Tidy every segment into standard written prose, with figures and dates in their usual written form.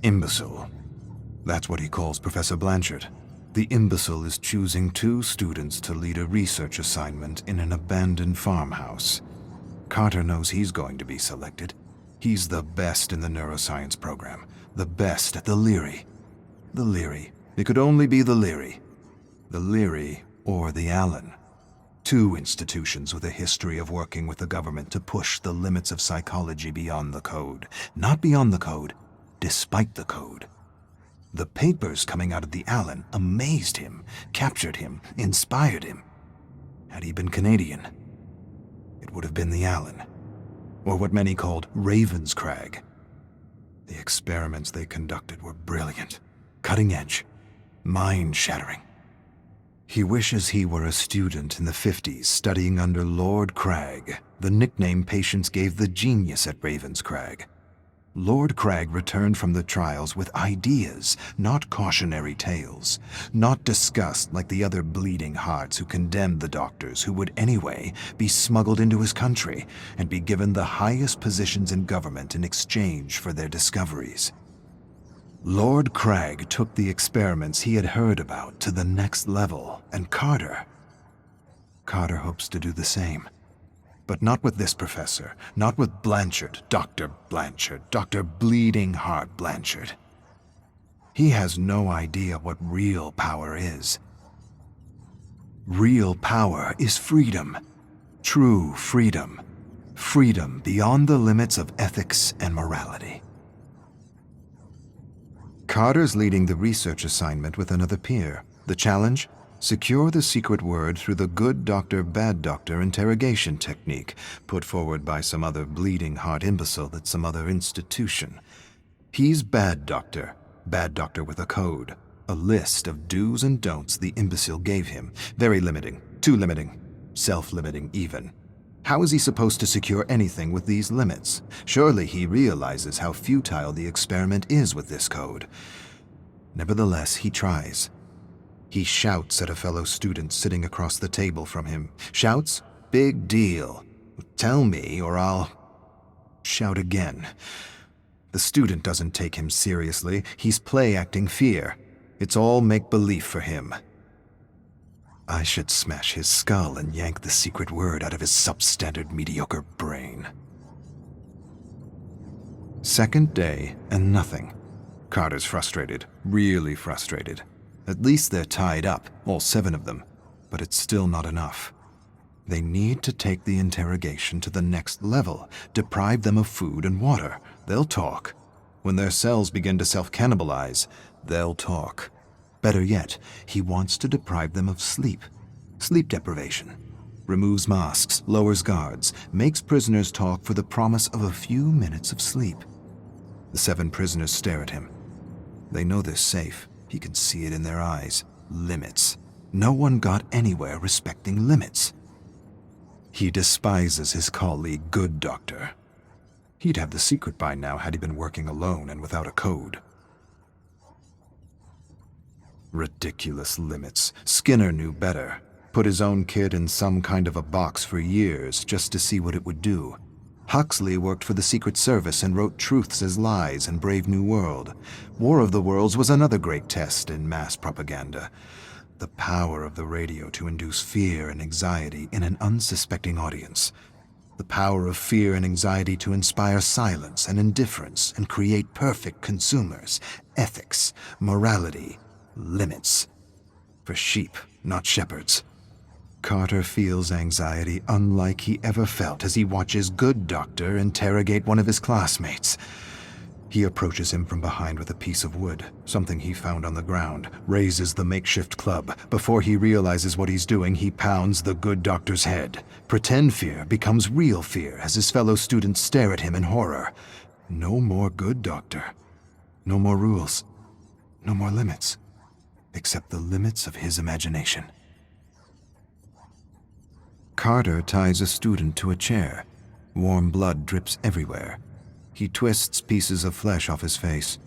Imbecile. That's what he calls Professor Blanchard. The imbecile is choosing 2 students to lead a research assignment in an abandoned farmhouse. Carter knows he's going to be selected. He's the best in the neuroscience program, the best at the Leary. The Leary. It could only be the Leary. The Leary or the Allen. 2 institutions with a history of working with the government to push the limits of psychology beyond the code. Not beyond the code, despite the code. The papers coming out of the Allen amazed him, captured him, inspired him. Had he been Canadian, it would have been the Allen, or what many called Ravenscrag. The experiments they conducted were brilliant, cutting edge, mind-shattering. He wishes he were a student in the 50s studying under Lord Crag, the nickname patients gave the genius at Ravenscrag. Lord Crag returned from the trials with ideas, not cautionary tales, not disgust like the other bleeding hearts who condemned the doctors who would anyway be smuggled into his country and be given the highest positions in government in exchange for their discoveries. Lord Crag took the experiments he had heard about to the next level, and Carter hopes to do the same. But not with this professor, not with Blanchard, Dr. Bleeding Heart Blanchard. He has no idea what real power is. Real power is freedom. True freedom. Freedom beyond the limits of ethics and morality. Carter's leading the research assignment with another peer. The challenge? Secure the secret word through the good doctor, bad doctor interrogation technique put forward by some other bleeding heart imbecile at some other institution. He's bad doctor with a code, a list of do's and don'ts the imbecile gave him. Very limiting, too limiting, self-limiting even. How is he supposed to secure anything with these limits? Surely he realizes how futile the experiment is with this code. Nevertheless, he tries. He shouts at a fellow student sitting across the table from him. Shouts? Big deal. Tell me or I'll... Shout again. The student doesn't take him seriously. He's play-acting fear. It's all make-believe for him. I should smash his skull and yank the secret word out of his substandard mediocre brain. Second day, and nothing. Carter's frustrated, really frustrated. At least they're tied up, all 7 of them, but it's still not enough. They need to take the interrogation to the next level, deprive them of food and water. They'll talk. When their cells begin to self-cannibalize, they'll talk. Better yet, he wants to deprive them of sleep. Sleep deprivation. Removes masks, lowers guards, makes prisoners talk for the promise of a few minutes of sleep. The 7 prisoners stare at him. They know they're safe. He can see it in their eyes. Limits. No one got anywhere respecting limits. He despises his colleague, Good Doctor. He'd have the secret by now had he been working alone and without a code. Ridiculous limits. Skinner knew better. Put his own kid in some kind of a box for years just to see what it would do. Huxley worked for the Secret Service and wrote Truths as Lies in Brave New World. War of the Worlds was another great test in mass propaganda. The power of the radio to induce fear and anxiety in an unsuspecting audience. The power of fear and anxiety to inspire silence and indifference and create perfect consumers. Ethics, morality, limits. For sheep, not shepherds. Carter feels anxiety unlike he ever felt as he watches Good Doctor interrogate one of his classmates. He approaches him from behind with a piece of wood, something he found on the ground, raises the makeshift club. Before he realizes what he's doing, he pounds the Good Doctor's head. Pretend fear becomes real fear as his fellow students stare at him in horror. No more Good Doctor. No more rules. No more limits. Except the limits of his imagination. Carter ties a student to a chair. Warm blood drips everywhere. He twists pieces of flesh off his face.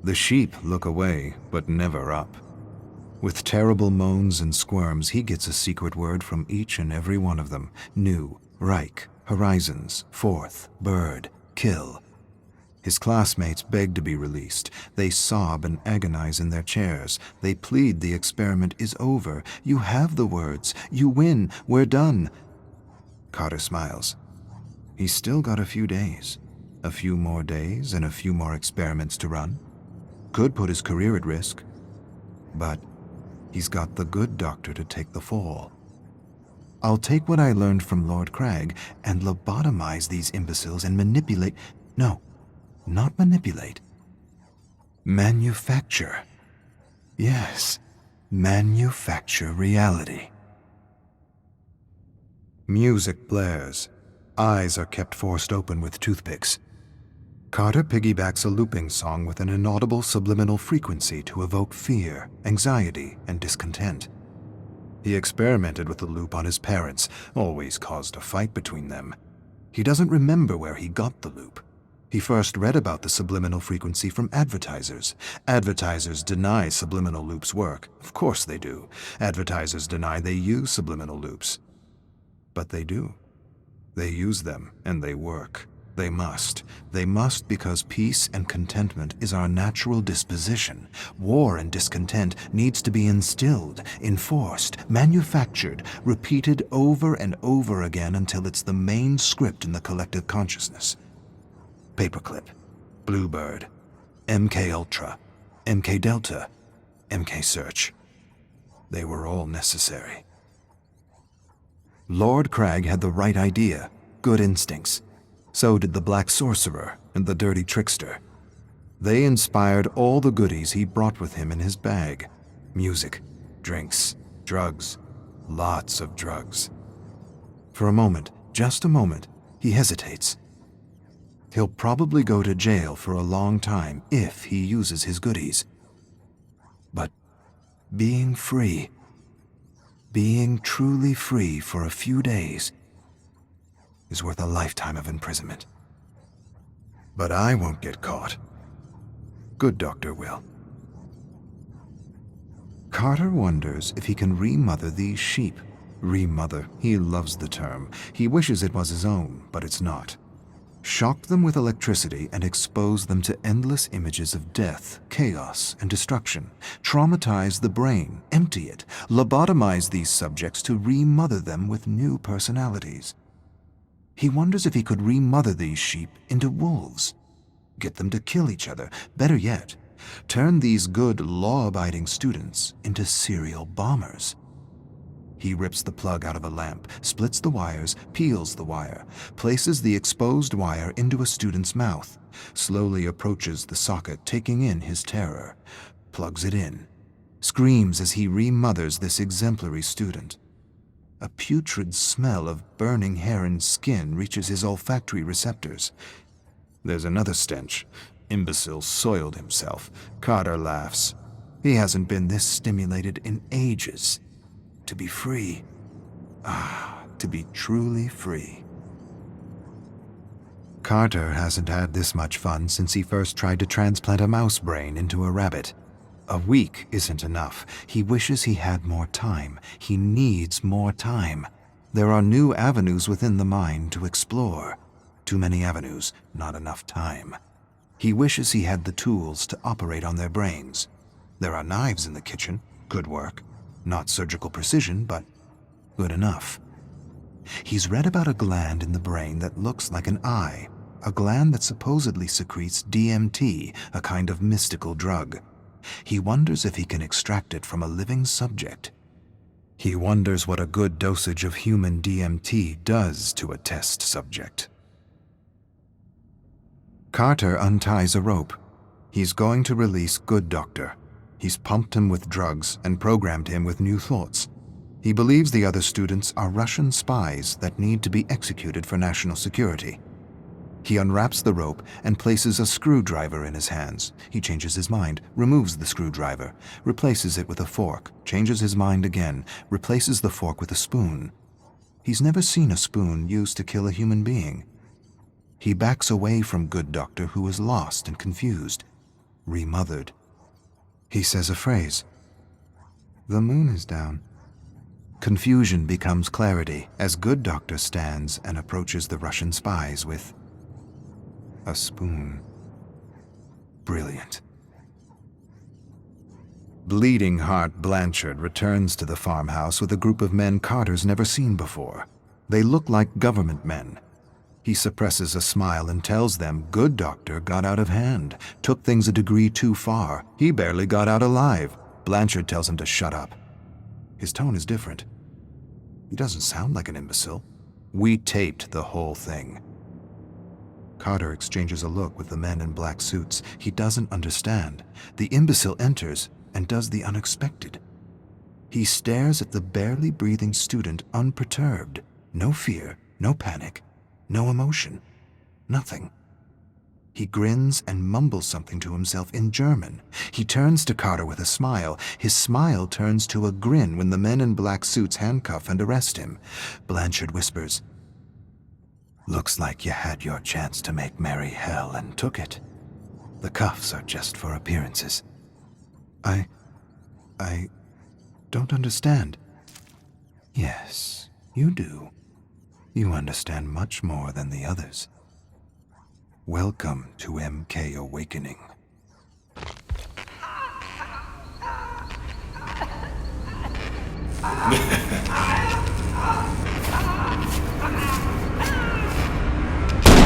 The sheep look away, but never up. With terrible moans and squirms, he gets a secret word from each and every one of them. New, Reich, Horizons, Fourth, Bird, Kill. His classmates beg to be released. They sob and agonize in their chairs. They plead the experiment is over. You have the words. You win. We're done. Carter smiles. He's still got a few days. A few more days and a few more experiments to run. Could put his career at risk. But he's got the good doctor to take the fall. I'll take what I learned from Lord Crag and lobotomize these imbeciles and manipulate... No, not manipulate. Manufacture. Yes, manufacture reality. Music blares. Eyes are kept forced open with toothpicks. Carter piggybacks a looping song with an inaudible subliminal frequency to evoke fear, anxiety, and discontent. He experimented with the loop on his parents, always caused a fight between them. He doesn't remember where he got the loop. He first read about the subliminal frequency from advertisers. Advertisers deny subliminal loops work. Of course they do. Advertisers deny they use subliminal loops. But they do. They use them, and they work. They must. They must because peace and contentment is our natural disposition. War and discontent needs to be instilled, enforced, manufactured, repeated over and over again until it's the main script in the collective consciousness. Paperclip, Bluebird, MK Ultra, MK Delta, MK Search. They were all necessary. Lord Crag had the right idea, good instincts. So did the Black Sorcerer and the Dirty Trickster. They inspired all the goodies he brought with him in his bag. Music, drinks, drugs, lots of drugs. For a moment, just a moment, he hesitates. He'll probably go to jail for a long time if he uses his goodies. But being free, being truly free for a few days, is worth a lifetime of imprisonment. But I won't get caught. Good Doctor will. Carter wonders if he can remother these sheep. Remother, he loves the term. He wishes it was his own, but it's not. Shock them with electricity and expose them to endless images of death, chaos, and destruction. Traumatize the brain, empty it, lobotomize these subjects to remother them with new personalities. He wonders if he could remother these sheep into wolves. Get them to kill each other. Better yet, turn these good, law-abiding students into serial bombers. He rips the plug out of a lamp, splits the wires, peels the wire, places the exposed wire into a student's mouth, slowly approaches the socket, taking in his terror, plugs it in, screams as he remothers this exemplary student. A putrid smell of burning hair and skin reaches his olfactory receptors. There's another stench. Imbecile soiled himself. Carter laughs. He hasn't been this stimulated in ages. To be free. To be truly free. Carter hasn't had this much fun since he first tried to transplant a mouse brain into a rabbit. A week isn't enough. He wishes he had more time. He needs more time. There are new avenues within the mind to explore. Too many avenues, not enough time. He wishes he had the tools to operate on their brains. There are knives in the kitchen. Good work. Not surgical precision, but good enough. He's read about a gland in the brain that looks like an eye, a gland that supposedly secretes DMT, a kind of mystical drug. He wonders if he can extract it from a living subject. He wonders what a good dosage of human DMT does to a test subject. Carter unties a rope. He's going to release Good Doctor. He's pumped him with drugs and programmed him with new thoughts. He believes the other students are Russian spies that need to be executed for national security. He unwraps the rope and places a screwdriver in his hands. He changes his mind, removes the screwdriver, replaces it with a fork, changes his mind again, replaces the fork with a spoon. He's never seen a spoon used to kill a human being. He backs away from Good Doctor, who is lost and confused, remothered. He says a phrase. The moon is down. Confusion becomes clarity as Good Doctor stands and approaches the Russian spies with a spoon. Brilliant. Bleeding Heart Blanchard returns to the farmhouse with a group of men Carter's never seen before. They look like government men. He suppresses a smile and tells them Good Doctor got out of hand, took things a degree too far. He barely got out alive. Blanchard tells him to shut up. His tone is different. He doesn't sound like an imbecile. We taped the whole thing. Carter exchanges a look with the men in black suits. He doesn't understand. The imbecile enters and does the unexpected. He stares at the barely breathing student unperturbed. No fear, no panic, no emotion, nothing. He grins and mumbles something to himself in German. He turns to Carter with a smile. His smile turns to a grin when the men in black suits handcuff and arrest him. Blanchard whispers, "Looks like you had your chance to make merry hell and took it. The cuffs are just for appearances." I don't understand. Yes, you do. You understand much more than the others. Welcome to MK Awakening.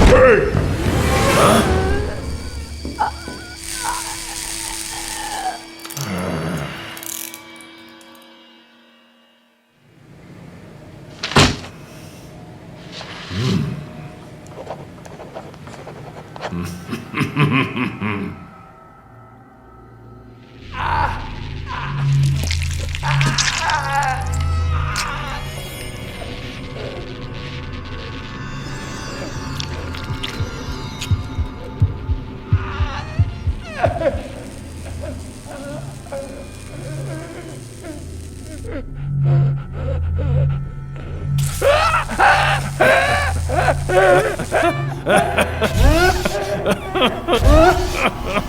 Hey! Huh?